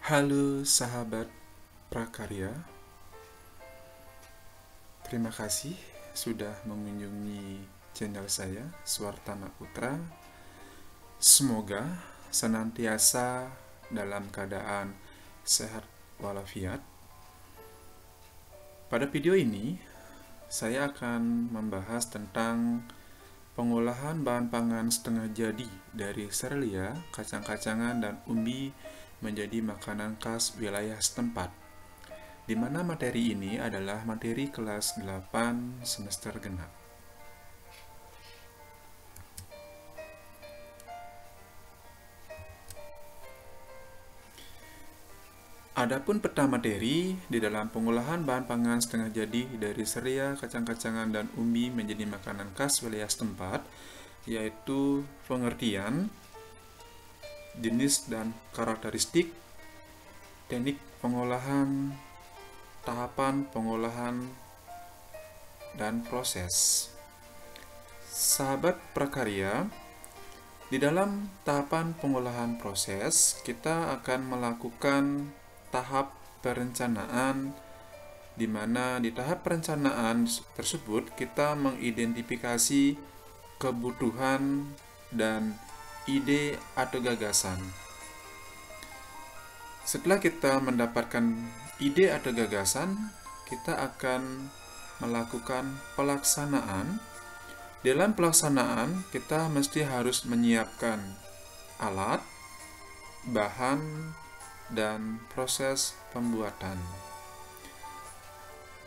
Halo sahabat prakarya, terima kasih sudah mengunjungi channel saya, Swartana Putra. Semoga senantiasa dalam keadaan sehat walafiat. Pada video ini, saya akan membahas tentang pengolahan bahan pangan setengah jadi dari serelia, kacang-kacangan, dan umbi menjadi makanan khas wilayah setempat, di mana materi ini adalah materi kelas 8 semester genap. Adapun peta materi di dalam pengolahan bahan pangan setengah jadi dari serelia, kacang-kacangan, dan umbi menjadi makanan khas wilayah setempat, yaitu pengertian, jenis dan karakteristik, teknik pengolahan, tahapan pengolahan, dan proses. Sahabat prakarya, di dalam tahapan pengolahan proses, kita akan melakukan tahap perencanaan, di mana di tahap perencanaan tersebut kita mengidentifikasi kebutuhan dan ide atau gagasan. Setelah kita mendapatkan ide atau gagasan, kita akan melakukan pelaksanaan. Dalam pelaksanaan, kita mesti harus menyiapkan alat, bahan, dan proses pembuatan.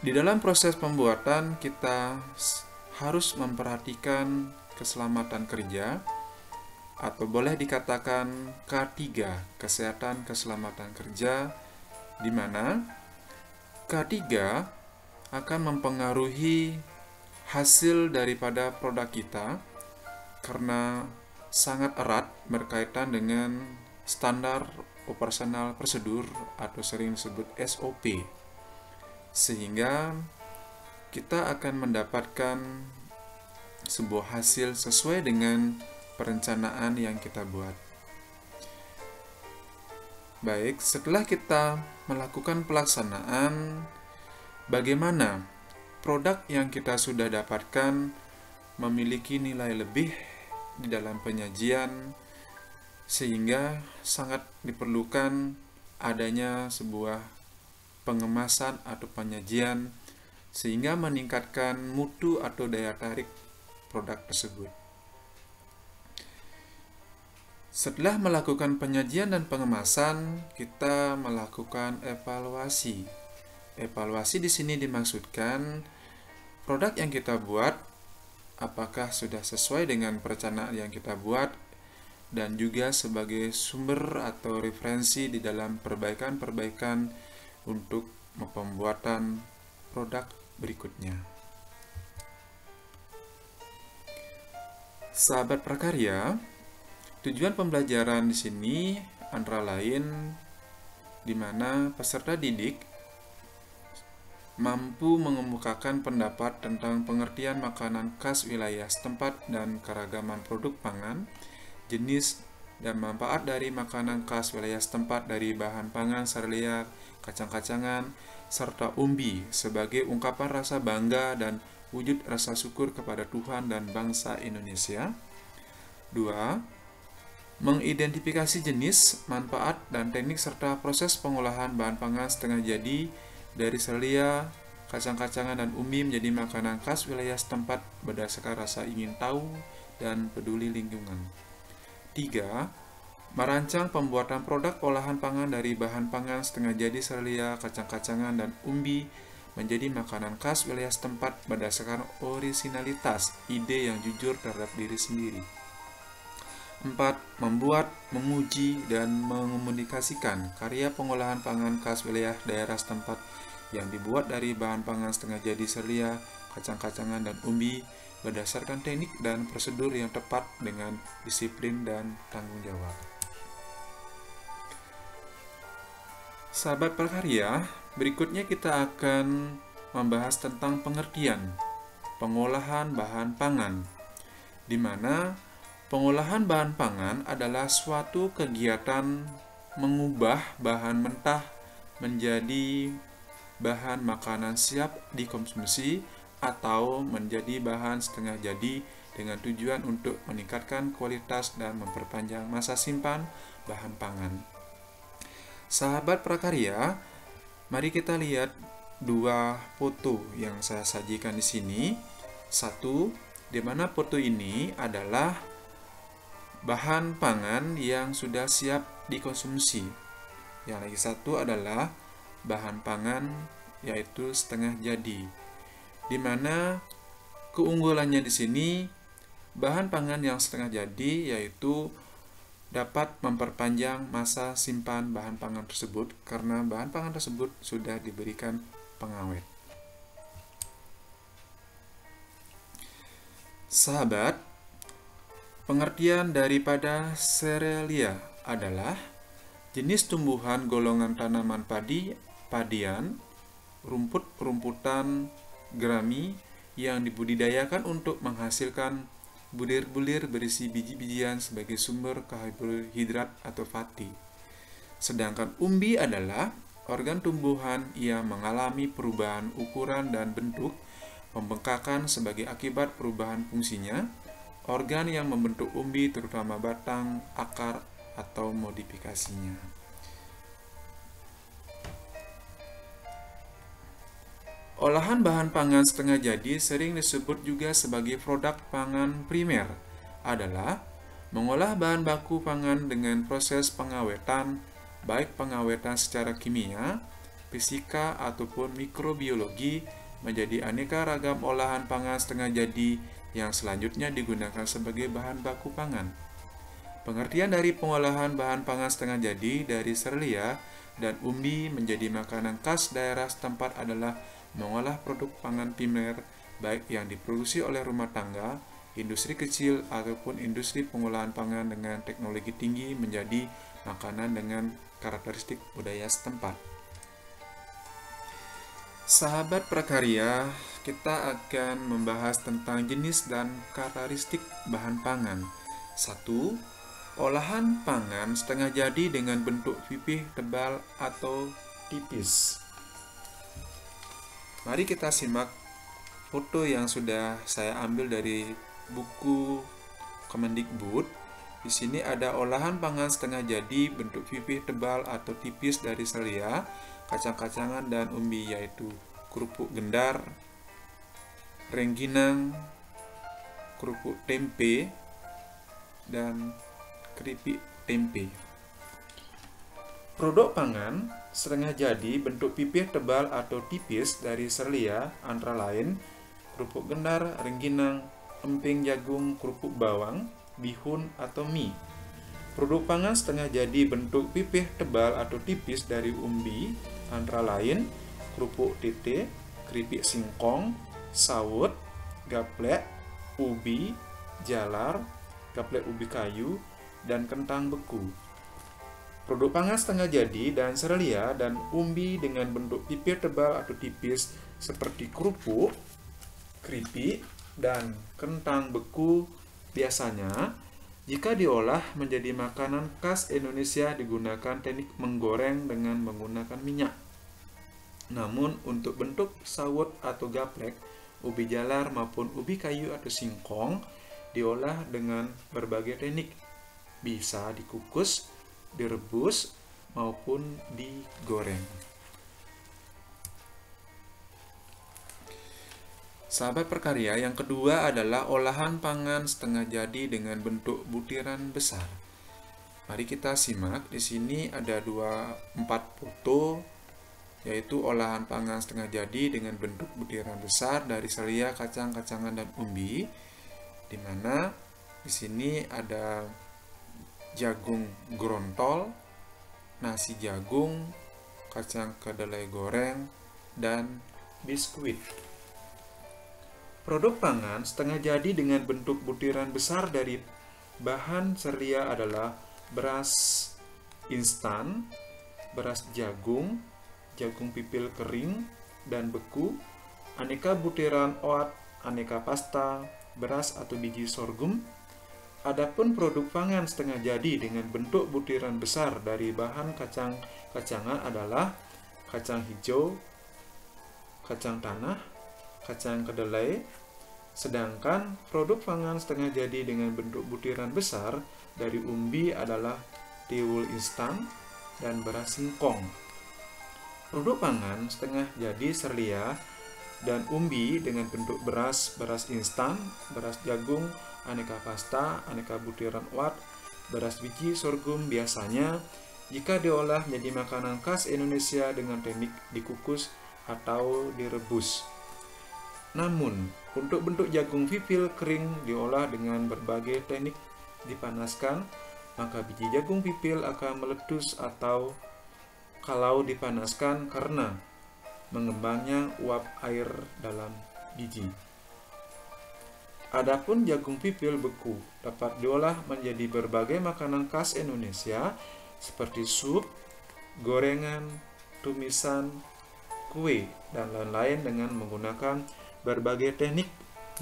Di dalam proses pembuatan, kita harus memperhatikan keselamatan kerja, atau boleh dikatakan K3, kesehatan keselamatan kerja, di mana K3 akan mempengaruhi hasil daripada produk kita karena sangat erat berkaitan dengan standar operasional prosedur atau sering disebut SOP, sehingga kita akan mendapatkan sebuah hasil sesuai dengan perencanaan yang kita buat. Baik, setelah kita melakukan pelaksanaan, bagaimana produk yang kita sudah dapatkan memiliki nilai lebih di dalam penyajian, sehingga sangat diperlukan adanya sebuah pengemasan atau penyajian sehingga meningkatkan mutu atau daya tarik produk tersebut. Setelah melakukan penyajian dan pengemasan, kita melakukan evaluasi. Evaluasi di sini dimaksudkan produk yang kita buat apakah sudah sesuai dengan perencanaan yang kita buat, dan juga sebagai sumber atau referensi di dalam perbaikan-perbaikan untuk pembuatan produk berikutnya. Sahabat prakarya, tujuan pembelajaran di sini antara lain di mana peserta didik mampu mengemukakan pendapat tentang pengertian makanan khas wilayah setempat dan keragaman produk pangan, jenis dan manfaat dari makanan khas wilayah setempat dari bahan pangan serelia, kacang-kacangan, serta umbi sebagai ungkapan rasa bangga dan wujud rasa syukur kepada Tuhan dan bangsa Indonesia. 2. Mengidentifikasi jenis, manfaat, dan teknik serta proses pengolahan bahan pangan setengah jadi dari serelia, kacang-kacangan, dan umbi menjadi makanan khas wilayah setempat berdasarkan rasa ingin tahu dan peduli lingkungan. 3. Merancang pembuatan produk olahan pangan dari bahan pangan setengah jadi serelia, kacang-kacangan, dan umbi menjadi makanan khas wilayah setempat berdasarkan orisinalitas ide yang jujur terhadap diri sendiri. 4. Membuat, menguji, dan mengomunikasikan karya pengolahan pangan khas wilayah daerah setempat yang dibuat dari bahan pangan setengah jadi serelia, kacang-kacangan, dan umbi berdasarkan teknik dan prosedur yang tepat dengan disiplin dan tanggung jawab. Sahabat prakarya, berikutnya kita akan membahas tentang pengertian pengolahan bahan pangan, di mana pengolahan bahan pangan adalah suatu kegiatan mengubah bahan mentah menjadi bahan makanan siap dikonsumsi atau menjadi bahan setengah jadi dengan tujuan untuk meningkatkan kualitas dan memperpanjang masa simpan bahan pangan. Sahabat prakarya, mari kita lihat dua foto yang saya sajikan di sini. Satu, di mana foto ini adalah bahan pangan yang sudah siap dikonsumsi. Yang lagi satu adalah bahan pangan yaitu setengah jadi. Di mana keunggulannya di sini bahan pangan yang setengah jadi yaitu dapat memperpanjang masa simpan bahan pangan tersebut karena bahan pangan tersebut sudah diberikan pengawet. Sahabat, pengertian daripada serealia adalah jenis tumbuhan golongan tanaman padi, padian, rumput-rumputan, gerami yang dibudidayakan untuk menghasilkan bulir-bulir berisi biji-bijian sebagai sumber karbohidrat atau fati. Sedangkan umbi adalah organ tumbuhan yang mengalami perubahan ukuran dan bentuk, pembengkakan sebagai akibat perubahan fungsinya, organ yang membentuk umbi terutama batang, akar, atau modifikasinya. Olahan bahan pangan setengah jadi sering disebut juga sebagai produk pangan primer adalah mengolah bahan baku pangan dengan proses pengawetan, baik pengawetan secara kimia, fisika, ataupun mikrobiologi menjadi aneka ragam olahan pangan setengah jadi yang selanjutnya digunakan sebagai bahan baku pangan. Pengertian dari pengolahan bahan pangan setengah jadi dari serelia dan umbi menjadi makanan khas daerah setempat adalah mengolah produk pangan primer baik yang diproduksi oleh rumah tangga, industri kecil, ataupun industri pengolahan pangan dengan teknologi tinggi menjadi makanan dengan karakteristik budaya setempat. Sahabat prakarya, kita akan membahas tentang jenis dan karakteristik bahan pangan. 1. Olahan pangan setengah jadi dengan bentuk pipih, tebal, atau tipis. Mari kita simak foto yang sudah saya ambil dari buku Kemendikbud. Di sini ada olahan pangan setengah jadi bentuk pipih, tebal, atau tipis dari serelia, kacang-kacangan, dan umbi, yaitu kerupuk gendar, rengginang, kerupuk tempe, dan keripik tempe. Produk pangan setengah jadi bentuk pipih, tebal, atau tipis dari serelia antara lain kerupuk gendar, rengginang, emping jagung, kerupuk bawang, bihun, atau mie. Produk pangan setengah jadi bentuk pipih, tebal, atau tipis dari umbi antara lain kerupuk tete, keripik singkong, sawut, gaplek, ubi, jalar, gaplek ubi kayu, dan kentang beku. Produk pangan setengah jadi dan serelia dan umbi dengan bentuk pipih, tebal, atau tipis seperti kerupuk, keripik, dan kentang beku biasanya jika diolah menjadi makanan khas Indonesia digunakan teknik menggoreng dengan menggunakan minyak. Namun untuk bentuk sawut atau gaplek, ubi jalar maupun ubi kayu atau singkong diolah dengan berbagai teknik, bisa dikukus, direbus, maupun digoreng. Sahabat prakarya, yang kedua adalah olahan pangan setengah jadi dengan bentuk butiran besar. Mari kita simak. Di sini ada 4 foto, yaitu olahan pangan setengah jadi dengan bentuk butiran besar dari serelia, kacang-kacangan, dan umbi, di mana di sini ada jagung grontol, nasi jagung, kacang kedelai goreng, dan biskuit. Produk pangan setengah jadi dengan bentuk butiran besar dari bahan serelia adalah beras instan, beras jagung, jagung pipil kering dan beku, aneka butiran oat, aneka pasta, beras atau biji sorghum, Adapun produk pangan setengah jadi dengan bentuk butiran besar dari bahan kacang-kacangan adalah kacang hijau, kacang tanah, kacang kedelai. Sedangkan produk pangan setengah jadi dengan bentuk butiran besar dari umbi adalah tiwul instan dan beras singkong. Produk pangan setengah jadi serbia dan umbi dengan bentuk beras instan, beras jagung, aneka pasta, aneka butiran oat, beras biji sorghum biasanya jika diolah menjadi makanan khas Indonesia dengan teknik dikukus atau direbus. Namun, untuk bentuk jagung pipil kering diolah dengan berbagai teknik dipanaskan, maka biji jagung pipil akan meletus atau kalau dipanaskan karena mengembangnya uap air dalam biji. Adapun jagung pipil beku dapat diolah menjadi berbagai makanan khas Indonesia seperti sup, gorengan, tumisan, kue, dan lain-lain dengan menggunakan berbagai teknik,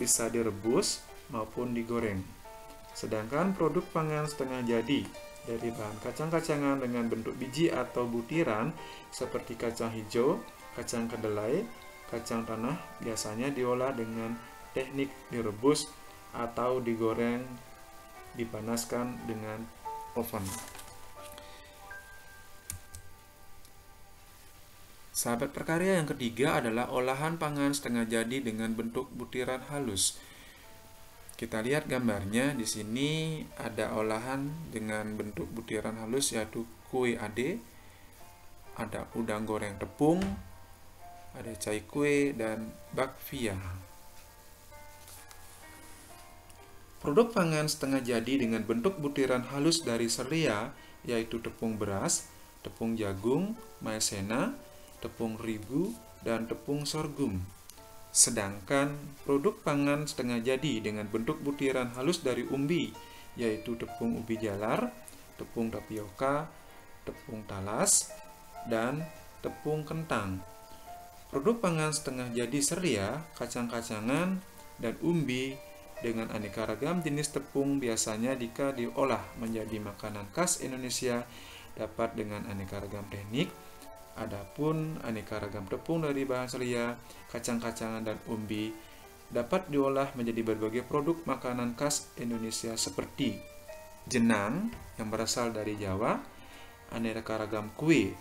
bisa direbus maupun digoreng. Sedangkan produk pangan setengah jadi dari bahan kacang-kacangan dengan bentuk biji atau butiran seperti kacang hijau, kacang kedelai, kacang tanah biasanya diolah dengan teknik direbus atau digoreng dipanaskan dengan oven. Sahabat prakarya, yang ketiga adalah olahan pangan setengah jadi dengan bentuk butiran halus. Kita lihat gambarnya di sini ada olahan dengan bentuk butiran halus yaitu kue ade, ada udang goreng tepung, ada cai kue dan bakpia. Produk pangan setengah jadi dengan bentuk butiran halus dari serbia yaitu tepung beras, tepung jagung, maizena, tepung terigu, dan tepung sorghum. Sedangkan produk pangan setengah jadi dengan bentuk butiran halus dari umbi, yaitu tepung ubi jalar, tepung tapioka, tepung talas, dan tepung kentang. Produk pangan setengah jadi serbia, kacang-kacangan, dan umbi dengan aneka ragam jenis tepung biasanya jika diolah menjadi makanan khas Indonesia dapat dengan aneka ragam teknik. Adapun aneka ragam tepung dari bahan serbia, kacang-kacangan, dan umbi dapat diolah menjadi berbagai produk makanan khas Indonesia seperti jenang yang berasal dari Jawa, aneka ragam kue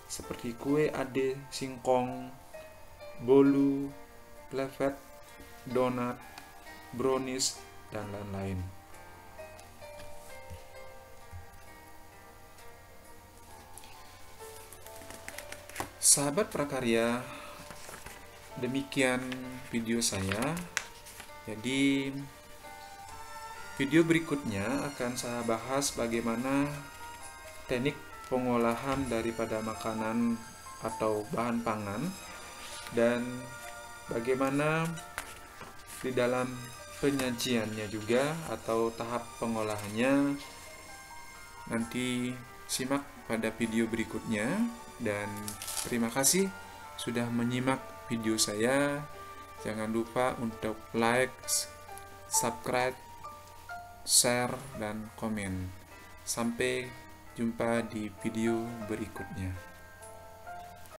seperti kue ade, singkong, bolu, levet, donat, brownies, dan lain-lain. Sahabat prakarya, demikian video saya. Jadi video berikutnya akan saya bahas bagaimana teknik pengolahan daripada makanan atau bahan pangan dan bagaimana di dalam penyajiannya juga atau tahap pengolahannya. Nanti simak pada video berikutnya. Dan terima kasih sudah menyimak video saya. Jangan lupa untuk like, subscribe, share, dan komen. Sampai jumpa di video berikutnya.